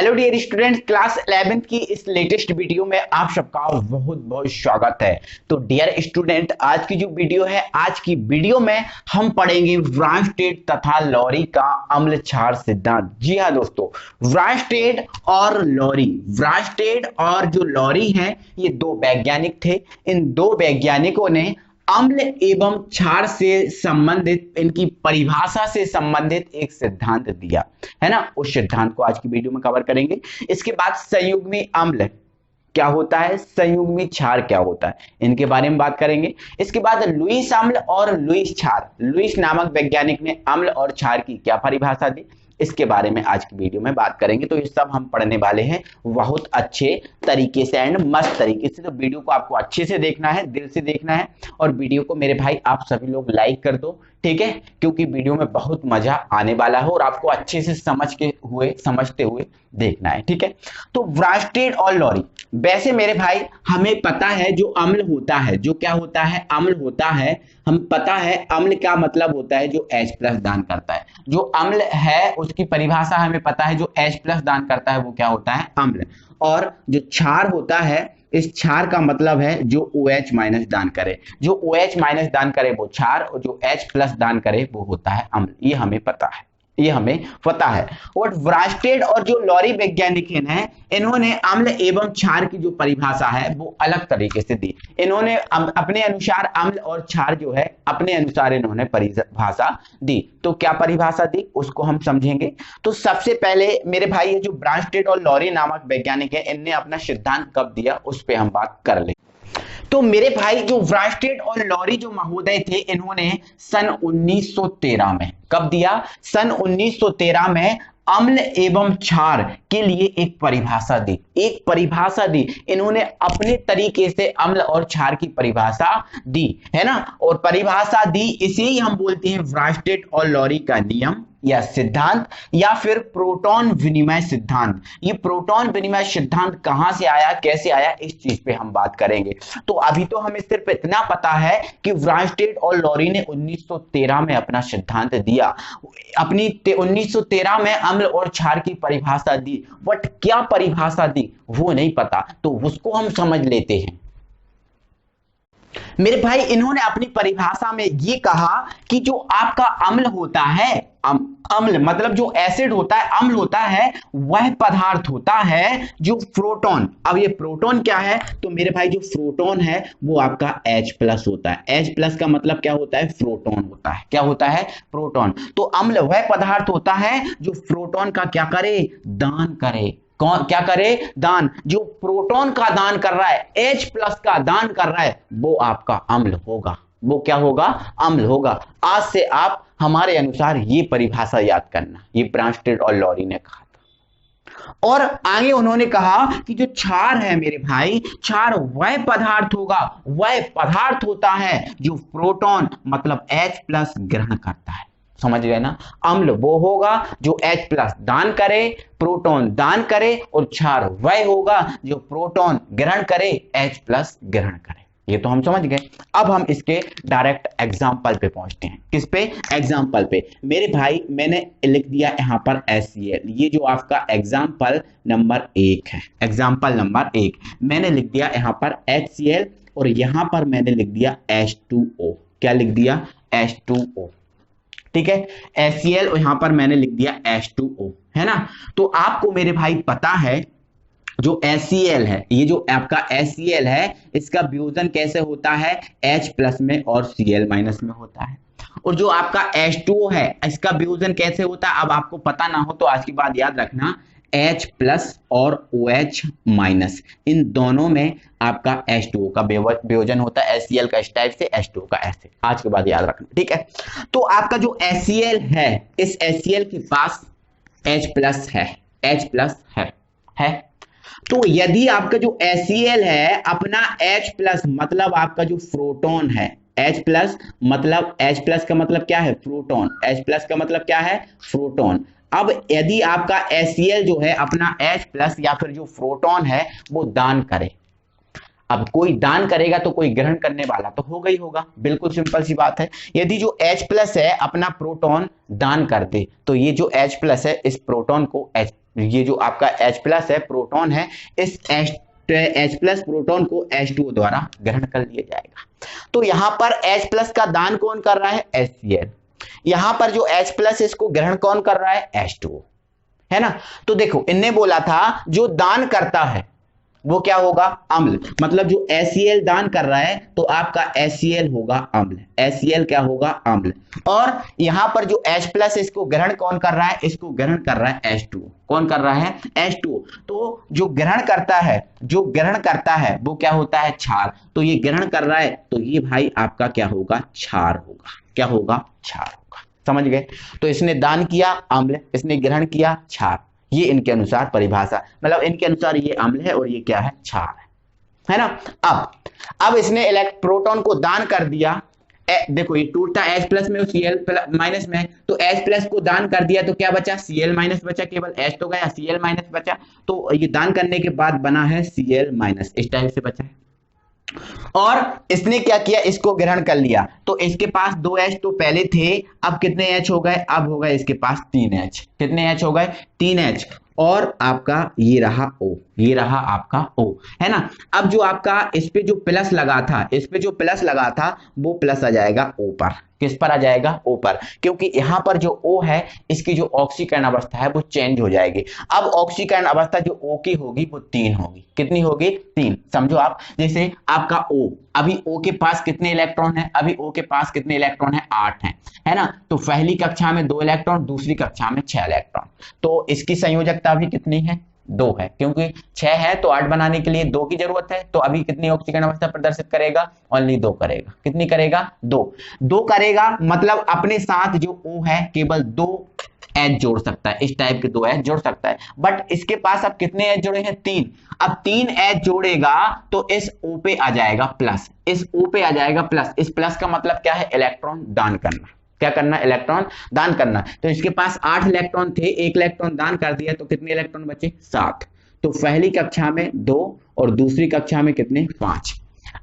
Hello dear student, class 11th की इस latest video में आप सबका बहुत बहुत स्वागत है। तो डियर स्टूडेंट, आज की जो वीडियो है, आज की वीडियो में हम पढ़ेंगे व्रांस्टेड तथा लॉरी का अम्ल क्षार सिद्धांत। जी हाँ दोस्तों, व्रांस्टेड और लॉरी, व्रांस्टेड और जो लॉरी हैं, ये दो वैज्ञानिक थे। इन दो वैज्ञानिकों ने अम्ल एवं क्षार से संबंधित, इनकी परिभाषा से संबंधित एक सिद्धांत दिया है ना। उस सिद्धांत को आज की वीडियो में कवर करेंगे। इसके बाद संयुग्मी अम्ल क्या होता है, संयुग्मी क्षार क्या होता है, इनके बारे में बात करेंगे। इसके बाद लुईस अम्ल और लुईस क्षार, लुईस नामक वैज्ञानिक ने अम्ल और क्षार की क्या परिभाषा दी, इसके बारे में आज की वीडियो में बात करेंगे। तो ये सब हम पढ़ने वाले हैं बहुत अच्छे तरीके से एंड मस्त तरीके से। तो वीडियो को आपको अच्छे से देखना है, दिल से देखना है, और वीडियो को मेरे भाई आप सभी लोग लाइक कर दो, ठीक है, क्योंकि वीडियो में बहुत मजा आने वाला है और आपको अच्छे से समझते हुए देखना है, ठीक है। तो व्रांस्टेड और लॉरी, वैसे मेरे भाई हमें पता है जो अम्ल होता है, जो क्या होता है, अम्ल होता है, हम पता है अम्ल का मतलब होता है जो H+ दान करता है। जो अम्ल है उसकी परिभाषा हमें पता है, जो H+ दान करता है वो क्या होता है, अम्ल। और जो क्षार होता है, इस क्षार का मतलब है जो OH- दान करे, जो OH- दान करे वो क्षार, और जो H+ दान करे वो होता है अम्ल। ये हमें पता है, ये हमें पता है। और व्रांस्टेड और जो लॉरी वैज्ञानिक हैं, इन्होंने अम्ल एवं क्षार की जो परिभाषा है वो अलग तरीके से दी। इन्होंने अपने अनुसार अम्ल और क्षार जो है अपने अनुसार इन्होंने परिभाषा दी। तो क्या परिभाषा दी उसको हम समझेंगे। तो सबसे पहले मेरे भाई ये जो व्रांस्टेड और लॉरी नामक वैज्ञानिक है, इनने अपना सिद्धांत कब दिया उस पर हम बात कर लें। तो मेरे भाई जो व्रांस्टेड और लॉरी जो महोदय थे, इन्होंने सन 1913 में, कब दिया, सन 1913 में अम्ल एवं क्षार के लिए एक परिभाषा दी, एक परिभाषा दी। इन्होंने अपने तरीके से अम्ल और क्षार की परिभाषा दी, है ना। और परिभाषा दी, इसे ही हम बोलते हैं व्रांस्टेड और लॉरी का नियम या सिद्धांत, या फिर प्रोटॉन विनिमय सिद्धांत। ये प्रोटॉन विनिमय सिद्धांत कहां से आया, कैसे आया, इस चीज पे हम बात करेंगे। तो अभी तो हमें सिर्फ इतना पता है कि व्रांस्टेड और लॉरी ने 1913 में अपना सिद्धांत दिया, अपनी 1913 में अम्ल और क्षार की परिभाषा दी, बट क्या परिभाषा दी वो नहीं पता, तो उसको हम समझ लेते हैं। मेरे भाई इन्होंने अपनी परिभाषा में ये कहा कि जो आपका अम्ल होता है, अम्ल मतलब जो एसिड होता है, अम्ल होता है, वह पदार्थ होता है जो प्रोटॉन, अब ये प्रोटॉन क्या है, तो मेरे भाई जो प्रोटॉन है वो आपका H+ होता है। H+ का मतलब क्या होता है, प्रोटॉन होता है। क्या होता है, प्रोटॉन। तो अम्ल वह पदार्थ होता है जो प्रोटॉन का क्या करे, दान करे। कौन क्या करे, दान। जो प्रोटॉन का दान कर रहा है, H+ का दान कर रहा है, वो आपका अम्ल होगा। वो क्या होगा, अम्ल होगा। आज से आप हमारे अनुसार ये परिभाषा याद करना, ये व्रांस्टेड और लॉरी ने कहा था। और आगे उन्होंने कहा कि जो क्षार है मेरे भाई, क्षार वह पदार्थ होगा, वह पदार्थ होता है जो प्रोटॉन मतलब H+ ग्रहण करता है। समझ गए ना। अम्ल वो होगा जो H+ दान करे, प्रोटॉन दान करे, और क्षार वह होगा जो प्रोटॉन ग्रहण करे, H+ ग्रहण करे। ये तो हम समझ गए। अब हम इसके डायरेक्ट एग्जाम्पल पे पहुंचते हैं। किस पे, एग्जाम्पल पे। मेरे भाई मैंने लिख दिया यहां पर HCl, ये जो आपका एग्जाम्पल नंबर 1 है, एग्जाम्पल नंबर 1 मैंने लिख दिया यहां पर HCl, और यहां पर मैंने लिख दिया H2O। क्या लिख दिया, H2O, ठीक है। HCl और यहां पर मैंने लिख दिया H2O, है ना। तो आपको मेरे भाई पता है जो HCl है, ये जो आपका HCl है, इसका वियोजन कैसे होता है, H+ में और Cl- में होता है। और जो आपका H2O है, इसका वियोजन कैसे होता है, अब आपको पता ना हो तो आज की बात याद रखना, H+ और OH-, इन दोनों में आपका H2O का वियोजन होता है। HCl का इस टाइप से, H2O का ऐसे। आज के बाद याद रखना, ठीक है। तो आपका जो HCl है, इस HCl के पास H+ है, H+ है। तो यदि आपका जो HCl है अपना H+ मतलब आपका जो प्रोटॉन है, H+ मतलब, H+ का मतलब क्या है, प्रोटॉन, H+ का मतलब क्या है, प्रोटॉन। अब यदि आपका HCl जो है अपना H+ या फिर जो प्रोटॉन है वो दान करे, अब कोई दान करेगा तो कोई ग्रहण करने वाला तो होगा ही होगा, बिल्कुल सिंपल सी बात है। यदि जो H+ है अपना प्रोटॉन दान कर दे, तो ये जो H+ है इस प्रोटॉन को ये जो आपका H+ है, प्रोटॉन है, इस H+ प्रोटॉन को H2O द्वारा ग्रहण कर लिया जाएगा। तो यहां पर H+ का दान कौन कर रहा है? HCl। यहां पर जो H+ इसको ग्रहण कौन कर रहा है? H2O, है ना। तो देखो इनने बोला था जो दान करता है वो क्या होगा? अम्ल। मतलब जो HCl दान कर रहा है तो आपका HCl होगा अम्ल। HCl क्या होगा? अम्ल। और यहां पर जो H+ इसको ग्रहण कौन कर रहा है? इसको ग्रहण कर रहा है H2O। कौन कर रहा है? H2O। तो जो ग्रहण करता है वो क्या होता है? क्षार। तो ये ग्रहण कर रहा है तो ये भाई आपका क्या होगा? क्षार होगा। क्या होगा? क्षार होगा। समझ गए? तो इसने दान किया अम्ल, इसने ग्रहण किया क्षार। ये इनके अनुसार परिभाषा, मतलब इनके अनुसार ये अम्ल है और ये क्या है? क्षार है ना। अब इसने प्रोटॉन को दान कर दिया। देखो ये टूटता H+ में, Cl- में, तो H+ को दान कर दिया तो क्या बचा? Cl- बचा, केवल H तो गया, Cl- बचा। तो ये दान करने के बाद बना है Cl-, इस टाइप से बचा है। और इसने क्या किया? इसको ग्रहण कर लिया तो इसके पास 2 H तो पहले थे, अब कितने H हो गए? अब हो गए इसके पास 3 H। कितने H हो गए? 3 H। और आपका ये रहा O, ये रहा आपका O, है ना। अब जो आपका इस पे जो प्लस लगा था, इस पे जो प्लस लगा था वो प्लस आ जाएगा O पर। किस पर आ जाएगा? O पर, क्योंकि यहां पर जो O है इसकी जो ऑक्सीकरण अवस्था है वो चेंज हो जाएगी। अब ऑक्सीकरण अवस्था जो O की होगी वो 3 होगी। कितनी होगी? 3। समझो आप, जैसे आपका O, अभी O के पास कितने इलेक्ट्रॉन है? अभी O के पास कितने इलेक्ट्रॉन है? 8 है ना। तो पहली कक्षा में 2 इलेक्ट्रॉन, दूसरी कक्षा में 6 इलेक्ट्रॉन। तो इसकी संयोजकता भी कितनी है? 2 है, क्योंकि 6 है तो 8 बनाने के लिए 2 की जरूरत है। तो अभी कितनी ऑक्सीकरण अवस्था प्रदर्शित करेगा? ओनली 2 करेगा। कितनी करेगा? 2 करेगा। मतलब अपने साथ जो O है केवल 2 H जोड़ सकता है, इस टाइप के 2 H जोड़ सकता है। बट इसके पास अब कितने H जोड़े हैं? 3। अब 3 H जोड़ेगा तो इस O पे आ जाएगा प्लस, इस O पे आ जाएगा प्लस। इस प्लस का मतलब क्या है? इलेक्ट्रॉन दान करना। क्या करना? इलेक्ट्रॉन दान करना। तो इसके पास 8 इलेक्ट्रॉन थे, 1 इलेक्ट्रॉन दान कर दिया तो कितने इलेक्ट्रॉन बचे? 7। तो पहली कक्षा में 2 और दूसरी कक्षा में कितने? 5।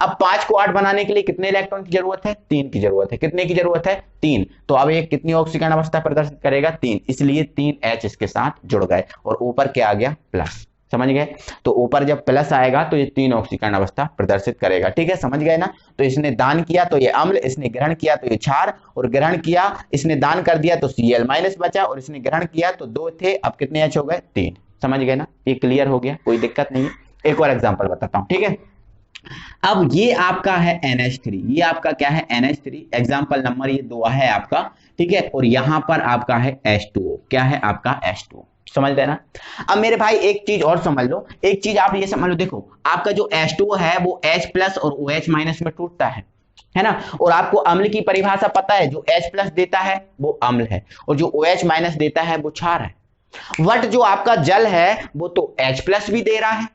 अब 5 को 8 बनाने के लिए कितने इलेक्ट्रॉन की जरूरत है? 3 की जरूरत है। कितने की जरूरत है? 3। तो अब ये कितनी ऑक्सीकरण अवस्था प्रदर्शित करेगा? 3। इसलिए 3 H इसके साथ जुड़ गए और ऊपर क्या आ गया? प्लस। समझ गए? तो ऊपर जब प्लस आएगा तो ये 3 ऑक्सीकरण अवस्था प्रदर्शित करेगा। ठीक है, समझ गए ना। तो इसने दान किया तो ये अम्ल, इसने ग्रहण किया तो ये क्षार, और ग्रहण किया, इसने दान कर दिया तो Cl- बचा, और इसने ग्रहण किया तो 2 थे, अब कितने H हो गए? 3। समझ गए ना। ये क्लियर हो गया, कोई दिक्कत नहीं है। एक और एग्जाम्पल बताता हूं। ठीक है, अब ये आपका है NH3, ये आपका क्या है? NH3। एग्जाम्पल नंबर ये 2 है आपका। ठीक है, और यहां पर आपका है H2O। क्या है आपका? H2O। समझ गए ना। अब मेरे भाई एक चीज और समझ लो, एक चीज आप ये समझ लो। देखो आपका जो H2O है वो H+ और OH- में टूटता है ना। और आपको अम्ल की परिभाषा पता है, जो H+ देता है वो अम्ल है और जो OH- देता है वो क्षार है। बट जो आपका जल है वो तो H+ भी दे रहा है,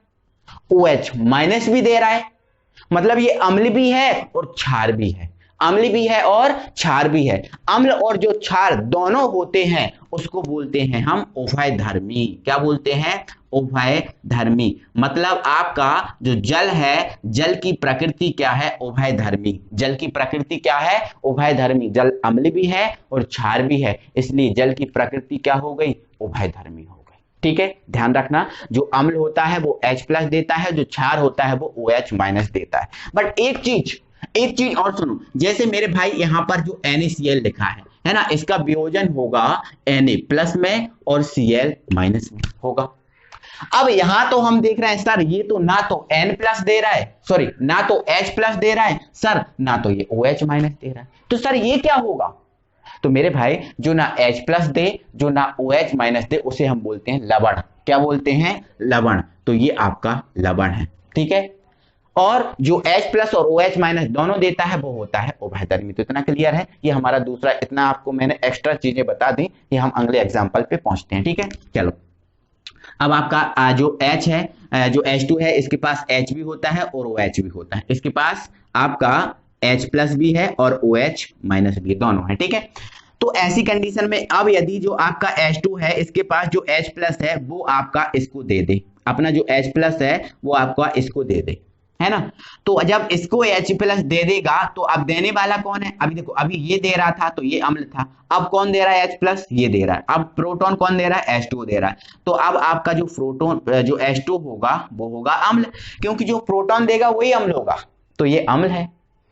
OH- भी दे रहा है। मतलब ये अम्ल भी है और क्षार भी है, अम्ल भी है और क्षार भी है। अम्ल और जो क्षार दोनों होते हैं उसको बोलते हैं हम उभयधर्मी। क्या बोलते हैं? उभयधर्मी। मतलब आपका जो जल है, जल की प्रकृति क्या है? उभयधर्मी। जल की प्रकृति क्या है? उभयधर्मी। जल अम्ल भी है और क्षार भी है, इसलिए जल की प्रकृति क्या हो गई? उभयधर्मी हो गई। ठीक है, ध्यान रखना, जो अम्ल होता है वो H+ देता है, जो क्षार होता है वो OH- देता है। बट एक चीज और सुनो, जैसे मेरे भाई यहां पर जो NaCl लिखा है ना, इसका वियोजन होगा Na+ में और Cl- में होगा। अब यहां तो हम देख रहे हैं सर, ये तो ना तो N+ दे रहा है, सॉरी ना तो H+ दे रहा है सर, ना तो ये OH- दे रहा है। तो सर ये क्या होगा? तो मेरे भाई जो ना H+ दे, जो ना OH- दे, उसे हम बोलते हैं लवण। क्या बोलते हैं? लवण। तो ये आपका लवण है। ठीक है, और जो H+ और OH- दोनों देता है वो होता है उभयधर्मी। तो इतना क्लियर है। ये हमारा दूसरा, इतना आपको मैंने एक्स्ट्रा चीजें बता दी, ये हम अगले एग्जाम्पल पे पहुंचते हैं। ठीक है, चलो। अब आपका जो H है, जो H2 है, इसके पास H भी होता है और OH भी होता है। इसके पास आपका H+ भी है और OH- भी, दोनों है। ठीक है, तो ऐसी कंडीशन में अब यदि जो आपका H2 है, इसके पास जो H+ है वो आपका इसको दे दे, अपना जो H+ है वो आपका इसको दे दे, है ना। तो जब इसको H प्लस दे देगा तो अब देने वाला कौन है, अभी देखो अभी ये दे रहा था तो ये अम्ल था, अब कौन दे रहा है H प्लस, ये दे रहा है, अब प्रोटॉन कौन दे रहा है, H2 दे रहा है। तो अब आपका जो प्रोटॉन जो H2 होगा वो होगा अम्ल, क्योंकि जो प्रोटॉन देगा वही अम्ल होगा, तो ये अम्ल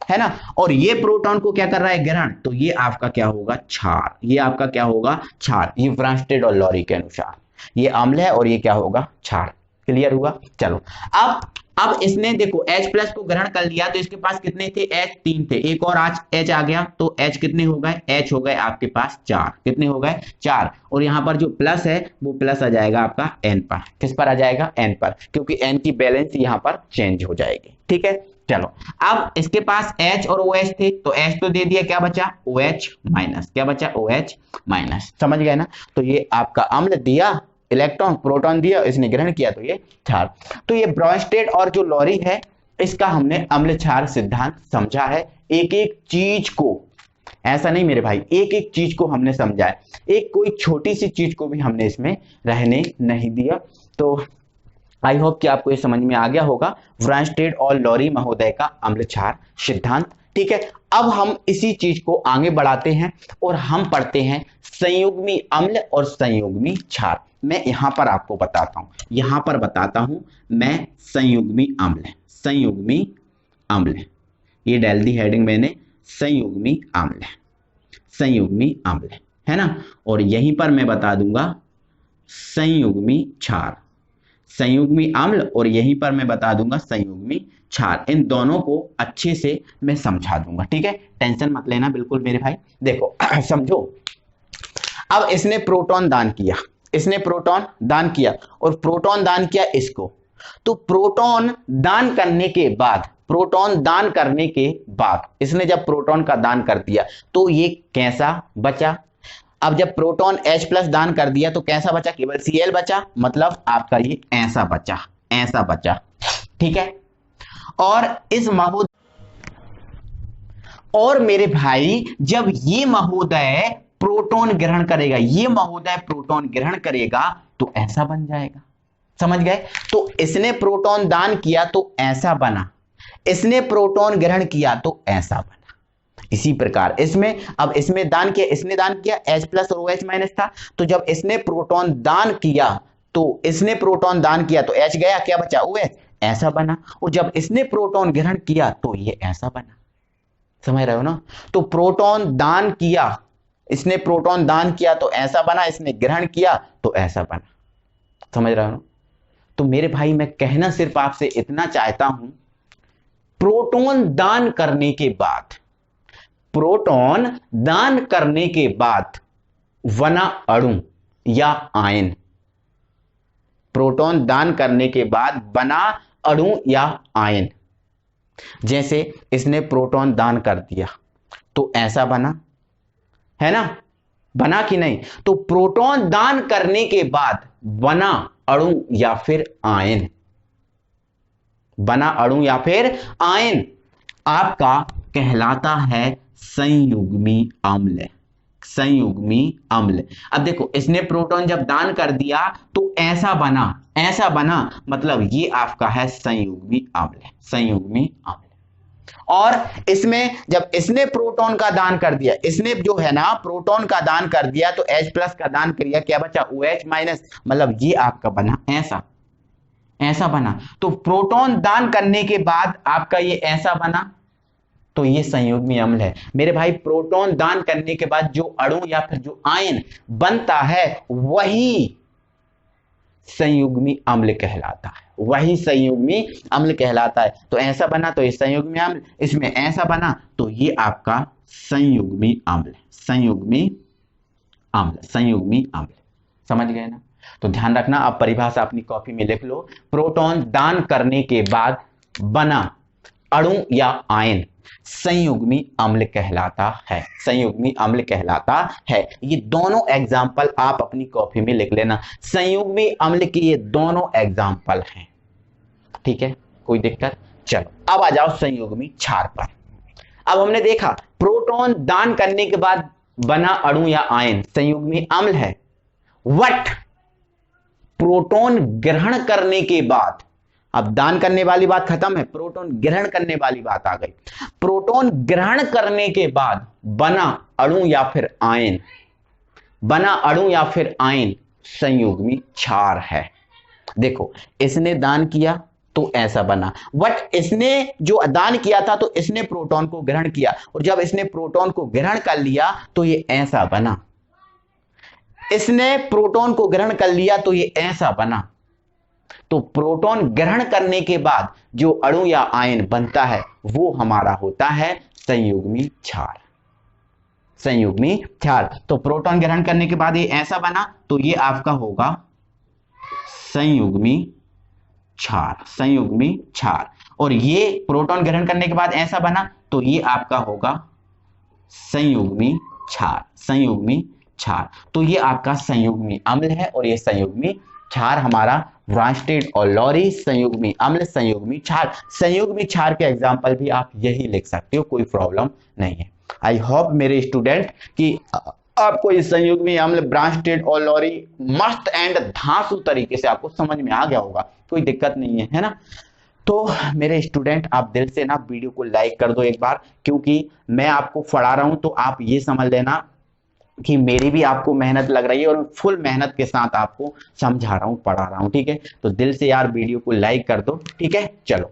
है ना। और ये प्रोटॉन को क्या कर रहा है, ग्रहण, तो ये आपका क्या होगा, क्षार, ये आपका क्या होगा, क्षार। ये ब्रांस्टेड और लॉरी के अनुसार ये अम्ल है और ये क्या होगा, क्षार। क्लियर हुआ। चलो अब इसने देखो H प्लस को ग्रहण कर लिया, तो इसके पास कितने थे, H 3 थे, एक और आज H आ गया, तो H कितने हो गए, H हो गए आपके पास 4, कितने हो गए 4, और यहाँ पर जो प्लस है वो प्लस आ जाएगा आपका N पर, किस पर आ जाएगा, N पर, क्योंकि N की बैलेंस यहाँ पर चेंज हो जाएगी। ठीक है। चलो अब इसके पास H और OH थे, तो H तो दे दिया, क्या बचा, OH माइनस, क्या बचा, OH माइनस, समझ गए ना। तो ये आपका अम्ल दिया, इलेक्ट्रॉन प्रोटॉन दिया, इसने ग्रहण किया, तो ये क्षार। तो ये ब्रॉन्स्टेड और जो लॉरी है इसका हमने अम्ल क्षार सिद्धांत समझा है। एक एक चीज को, ऐसा नहीं मेरे भाई, एक एक चीज को हमने समझा है, एक कोई छोटी सी चीज को भी हमने इसमें रहने नहीं दिया। तो आई होप कि आपको ये समझ में आ गया होगा ब्रॉन्स्टेड और लॉरी महोदय का अम्ल क्षार सिद्धांत। ठीक है। अब हम इसी चीज को आगे बढ़ाते हैं और हम पढ़ते हैं संयुग्मी अम्ल और संयुग्मी क्षार। मैं यहां पर आपको बताता हूं, यहां पर बताता हूं मैं संयुग्मी अम्ल, संयुग्मी अम्ल, ये डाल दी हेडिंग मैंने, संयुग्मी अम्ल, संयुग्मी अम्ल, है ना। और यहीं पर मैं बता दूंगा संयुग्मी क्षार, संयुग्मी अम्ल, और यहीं पर मैं बता दूंगा संयुग्मी क्षार। इन दोनों को अच्छे से मैं समझा दूंगा। ठीक है, टेंशन मत लेना बिल्कुल मेरे भाई। देखो समझो, अब इसने प्रोटॉन दान किया, इसने प्रोटॉन दान किया और प्रोटॉन दान किया इसको, तो प्रोटॉन दान करने के बाद, प्रोटॉन दान करने के बाद इसने जब प्रोटॉन का दान कर दिया तो ये कैसा बचा। अब जब प्रोटॉन H प्लस दान कर दिया तो कैसा बचा, केवल Cl बचा, मतलब आपका ये ऐसा बचा, ऐसा बचा। ठीक है। और इस महोदय, और मेरे भाई जब ये महोदय प्रोटॉन ग्रहण करेगा, ये महोदय प्रोटॉन ग्रहण करेगा तो ऐसा बन जाएगा, समझ गए। तो इसने प्रोटॉन दान किया तो ऐसा बना, इसने प्रोटॉन ग्रहण किया तो ऐसा बना। इसी प्रकार इसमें, अब इसमें दान किया, इसने दान किया, H प्लस और OH माइनस था, तो जब इसने प्रोटॉन दान किया तो इसने प्रोटॉन दान किया तो H गया, क्या बचा, OH, ऐसा बना। और जब इसने प्रोटॉन ग्रहण किया तो ये ऐसा बना, समझ रहे हो ना। तो प्रोटॉन दान किया, इसने प्रोटॉन दान किया तो ऐसा बना, इसने ग्रहण किया तो ऐसा बना, समझ रहे हो ना। तो मेरे भाई मैं कहना सिर्फ आपसे इतना चाहता हूं, प्रोटॉन दान करने के बाद, प्रोटॉन दान करने के बाद बना अणु या आयन, प्रोटॉन दान करने के बाद बना अणु या आयन, जैसे इसने प्रोटॉन दान कर दिया तो ऐसा बना, है ना, बना कि नहीं। तो प्रोटॉन दान करने के बाद बना अणु या फिर आयन, बना अणु या फिर आयन आपका कहलाता है संयुग्मी अम्ल, संयुग्मी अम्ल। अब देखो इसने प्रोटॉन जब दान कर दिया तो ऐसा बना, ऐसा बना, मतलब ये आपका है संयुग्मी अम्ल, संयुग्मी अम्ल। और इसमें जब इसने प्रोटॉन का दान कर दिया, इसने जो है ना प्रोटॉन का दान कर दिया तो H प्लस का दान किया, क्या बचा, OH माइनस, मतलब ये आपका बना ऐसा, ऐसा बना। तो प्रोटॉन दान करने के बाद आपका ये ऐसा बना, तो ये संयुग्मी अम्ल है मेरे भाई। प्रोटॉन दान करने के बाद जो अणु या फिर जो आयन बनता है वही संयुग्मी अम्ल कहलाता है, वही संयुग्मी अम्ल कहलाता है। तो ऐसा बना तो ये संयुग्मी अम्ल, इसमें ऐसा बना तो ये आपका संयुग्मी अम्ल, संयुग्मी अम्ल, संयुग्मी अम्ल, समझ गए ना। तो ध्यान रखना, आप परिभाषा अपनी कॉपी में लिख लो, प्रोटॉन दान करने के बाद बना अणु या आयन संयुग्मी अम्ल कहलाता है, संयुग्मी अम्ल कहलाता है। ये दोनों एग्जाम्पल आप अपनी कॉपी में लिख लेना, संयुग्मी अम्ल के ये दोनों एग्जाम्पल हैं। ठीक है, कोई दिक्कत। चलो अब आ जाओ संयुग्मी क्षार पर। अब हमने देखा प्रोटॉन दान करने के बाद बना अणु या आयन संयुग्मी अम्ल है, वट प्रोटॉन ग्रहण करने के बाद अब दान करने वाली बात खत्म है, प्रोटॉन ग्रहण करने वाली बात आ गई। प्रोटॉन ग्रहण करने के बाद बना अणु या फिर आयन, बना अणु या फिर आयन संयुग्मी क्षार है। देखो इसने दान किया तो ऐसा बना, बट इसने जो दान किया था तो इसने प्रोटॉन को ग्रहण किया, और जब इसने प्रोटॉन को ग्रहण कर लिया तो ये ऐसा बना। इसने प्रोटॉन को ग्रहण कर लिया तो ये ऐसा बना। तो प्रोटॉन ग्रहण करने के बाद जो अणु या आयन बनता है वो हमारा होता है संयुग्मी क्षार, संयुग्मी क्षार। तो प्रोटॉन ग्रहण करने के बाद ये ऐसा बना तो ये आपका होगा संयुग्मी क्षार, संयुग्मी क्षार। और ये प्रोटॉन ग्रहण करने के बाद ऐसा बना तो ये आपका होगा संयुग्मी क्षार, संयुग्मी क्षार। तो ये आपका संयुग्मी अम्ल है और ये संयुग्मी क्षार हमारा ब्रांस्टेड और लॉरी संयुग्मी अम्ल, संयुग्मी क्षार। संयुग्मी क्षार के एग्जांपल भी आप यही लिख सकते हो, कोई प्रॉब्लम नहीं है। आई होप मेरे स्टूडेंट कि आपको ये संयुग्मी अम्ल, ब्रांस्टेड और लॉरी मस्त एंड धांसू तरीके से आपको समझ में आ गया होगा, कोई दिक्कत नहीं है ना। तो मेरे स्टूडेंट आप दिल से ना वीडियो को लाइक कर दो एक बार, क्योंकि मैं आपको पढ़ा रहा हूं तो आप ये समझ लेना कि मेरी भी आपको मेहनत लग रही है और फुल मेहनत के साथ आपको समझा रहा हूं, पढ़ा रहा हूं, ठीक है। तो दिल से यार वीडियो को लाइक कर दो, ठीक है। चलो